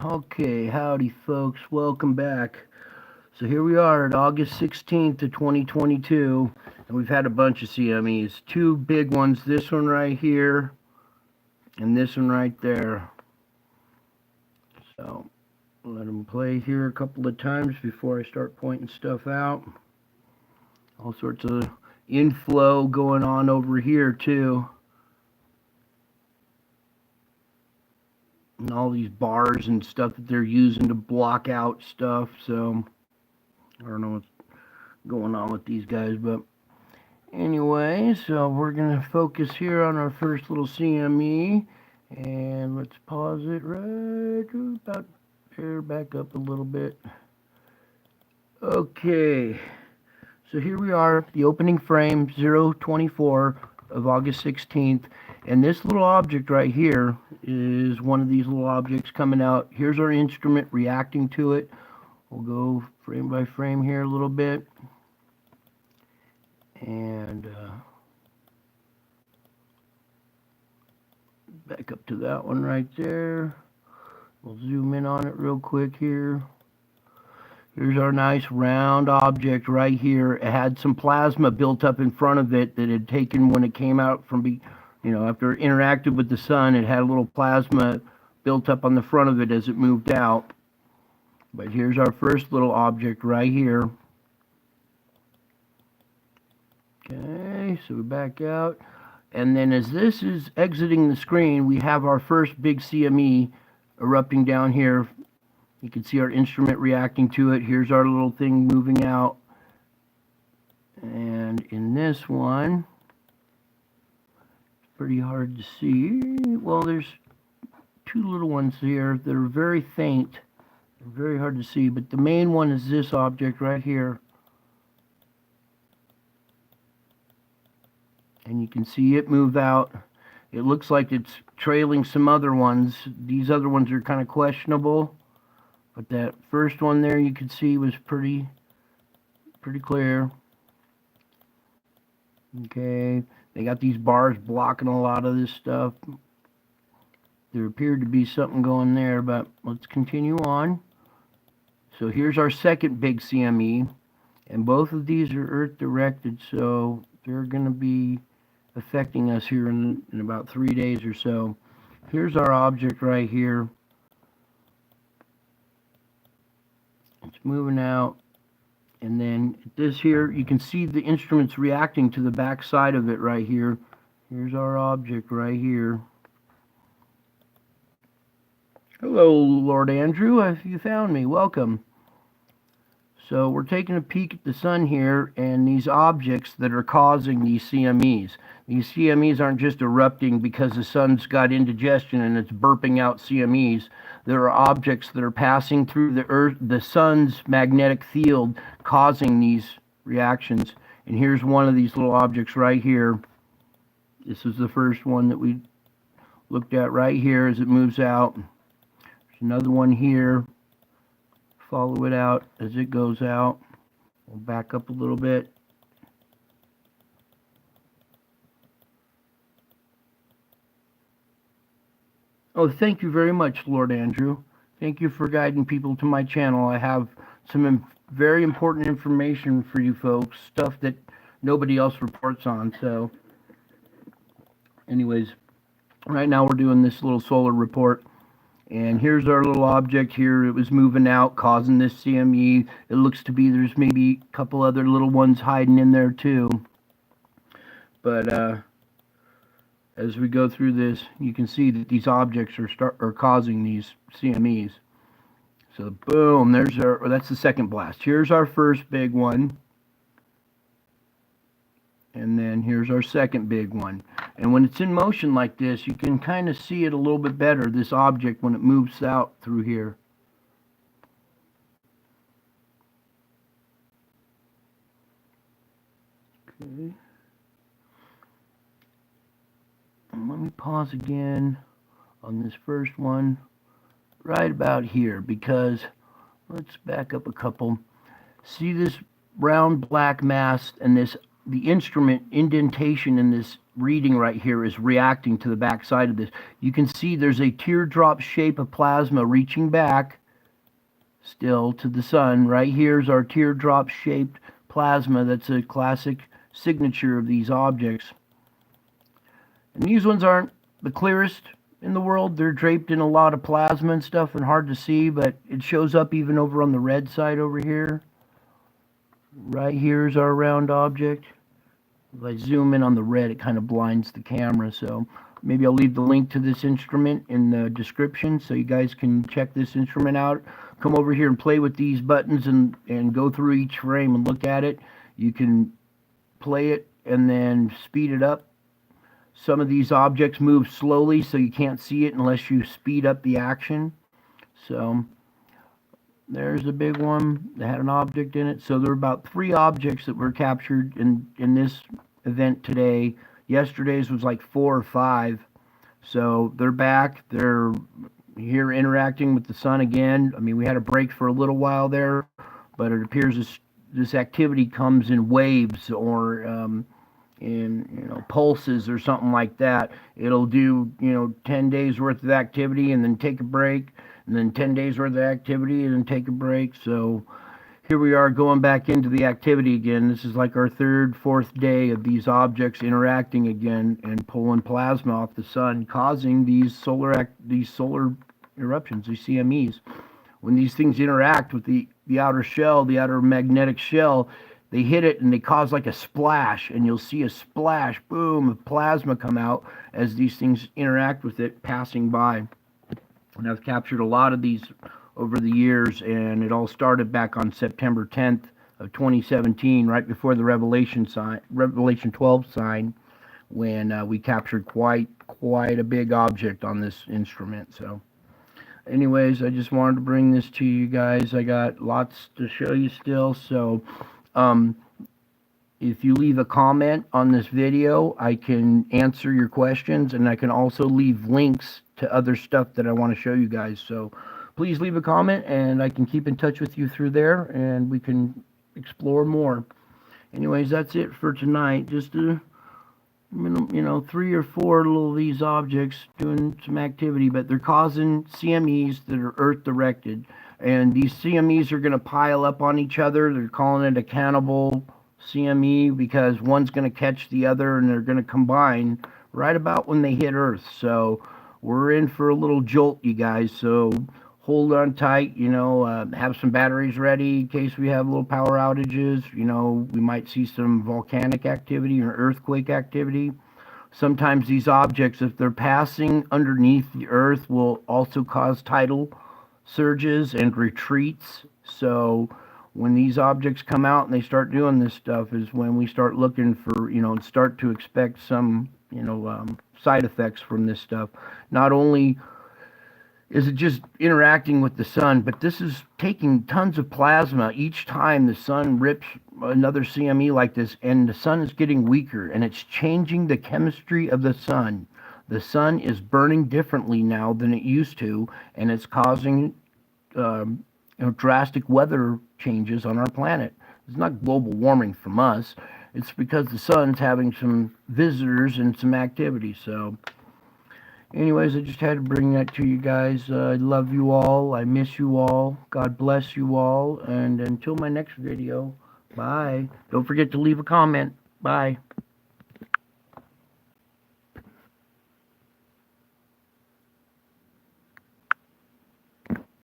Okay, howdy folks, welcome back. So here we are at August 16th of 2022, and we've had a bunch of CMEs. Two big ones, this one right here, and this one right there. So, let them play here a couple of times before I start pointing stuff out. All sorts of inflow going on over here too. And all these bars and stuff that they're using to block out stuff, so I don't know what's going on with these guys, but anyway, so we're gonna focus here on our first little CME, and let's pause it right about there, back up a little bit. Okay, so here we are, the opening frame 024 of August 16th, and this little object right here is one of these little objects coming out. Here's our instrument reacting to it. We'll go frame by frame here a little bit. And back up to that one right there. We'll zoom in on it real quick here. Here's our nice round object right here. It had some plasma built up in front of it that had taken when it came out from, after it interacted with the sun, it had a little plasma built up on the front of it as it moved out. But here's our first little object right here. Okay, so we back out. And then as this is exiting the screen, we have our first big CME erupting down here. You can see our instrument reacting to it. Here's our little thing moving out. And in this one, it's pretty hard to see. Well, there's two little ones here that are very faint. They're very hard to see, but the main one is this object right here. And you can see it move out. It looks like it's trailing some other ones. These other ones are kind of questionable, but that first one there you could see was pretty clear. Okay, they got these bars blocking a lot of this stuff. There appeared to be something going there, but let's continue on. So here's our second big CME, and both of these are Earth directed, so they're going to be affecting us here in about 3 days or so. Here's our object right here. It's moving out, and then this here, you can see the instruments reacting to the back side of it right here. Here's our object right here. Hello, Lord Andrew, have you found me? Welcome. So we're taking a peek at the sun here and these objects that are causing these CMEs. These CMEs aren't just erupting because the sun's got indigestion and it's burping out CMEs. There are objects that are passing through the sun's magnetic field causing these reactions. And here's one of these little objects right here. This is the first one that we looked at right here as it moves out. There's another one here. Follow it out as it goes out. We'll back up a little bit. Oh, thank you very much, Lord Andrew. Thank you for guiding people to my channel. I have some very important information for you folks, stuff that nobody else reports on. So, anyways, right now we're doing this little solar report. And here's our little object here. It was moving out, causing this CME. It looks to be there's maybe a couple other little ones hiding in there too. But as we go through this, you can see that these objects are causing these CMEs. So boom, that's the second blast. Here's our first big one. And then here's our second big one. And when it's in motion like this, you can kind of see it a little bit better, this object, when it moves out through here. Okay. And let me pause again on this first one right about here, because let's back up a couple. See this round black mass and the instrument indentation in this reading right here is reacting to the back side of this. You can see there's a teardrop shape of plasma reaching back still to the sun. Right here's our teardrop shaped plasma. That's a classic signature of these objects. And these ones aren't the clearest in the world. They're draped in a lot of plasma and stuff and hard to see, but it shows up even over on the red side over here. Right here's our round object. If I zoom in on the red, it kind of blinds the camera, so maybe I'll leave the link to this instrument in the description so you guys can check this instrument out. Come over here and play with these buttons and go through each frame and look at it. You can play it and then speed it up. Some of these objects move slowly, so you can't see it unless you speed up the action. So there's a big one that had an object in it. So there were about 3 objects that were captured in this event today. Yesterday's was like 4 or 5. So they're back. They're here interacting with the sun again. I mean, we had a break for a little while there, but it appears this activity comes in waves or in pulses or something like that. It'll do 10 days worth of activity and then take a break, and then 10 days worth of activity and then take a break. So here we are going back into the activity again. This is like our 3rd, 4th day of these objects interacting again and pulling plasma off the sun, causing these solar eruptions, these CMEs. When these things interact with the outer shell, the outer magnetic shell, they hit it and they cause like a splash, and you'll see a splash, boom, of plasma come out as these things interact with it passing by. And I've captured a lot of these over the years, and it all started back on September 10th of 2017, right before the Revelation 12 sign, when we captured quite a big object on this instrument. So anyways, I just wanted to bring this to you guys. I got lots to show you still, so if you leave a comment on this video, I can answer your questions, and I can also leave links to other stuff that I want to show you guys. So please leave a comment, and I can keep in touch with you through there, and we can explore more. Anyways, that's it for tonight. Just 3 or 4 little of these objects doing some activity, but they're causing CMEs that are Earth directed. And these CMEs are going to pile up on each other. They're calling it a cannibal CME because one's going to catch the other, and they're going to combine right about when they hit Earth. So we're in for a little jolt, you guys. So hold on tight, have some batteries ready in case we have little power outages. We might see some volcanic activity or earthquake activity. Sometimes these objects, if they're passing underneath the Earth, will also cause tidal surges and retreats. So when these objects come out and they start doing this stuff is when we start looking for, and start to expect some, side effects from this stuff. Not only is it just interacting with the sun, but this is taking tons of plasma each time the sun rips another CME like this, and the sun is getting weaker, and it's changing the chemistry of the sun. The sun is burning differently now than it used to, and it's causing drastic weather changes on our planet. It's not global warming from us. It's because the sun's having some visitors and some activity. So anyways, I just had to bring that to you guys. I love you all. I miss you all. God bless you all. And until my next video, bye. Don't forget to leave a comment. Bye.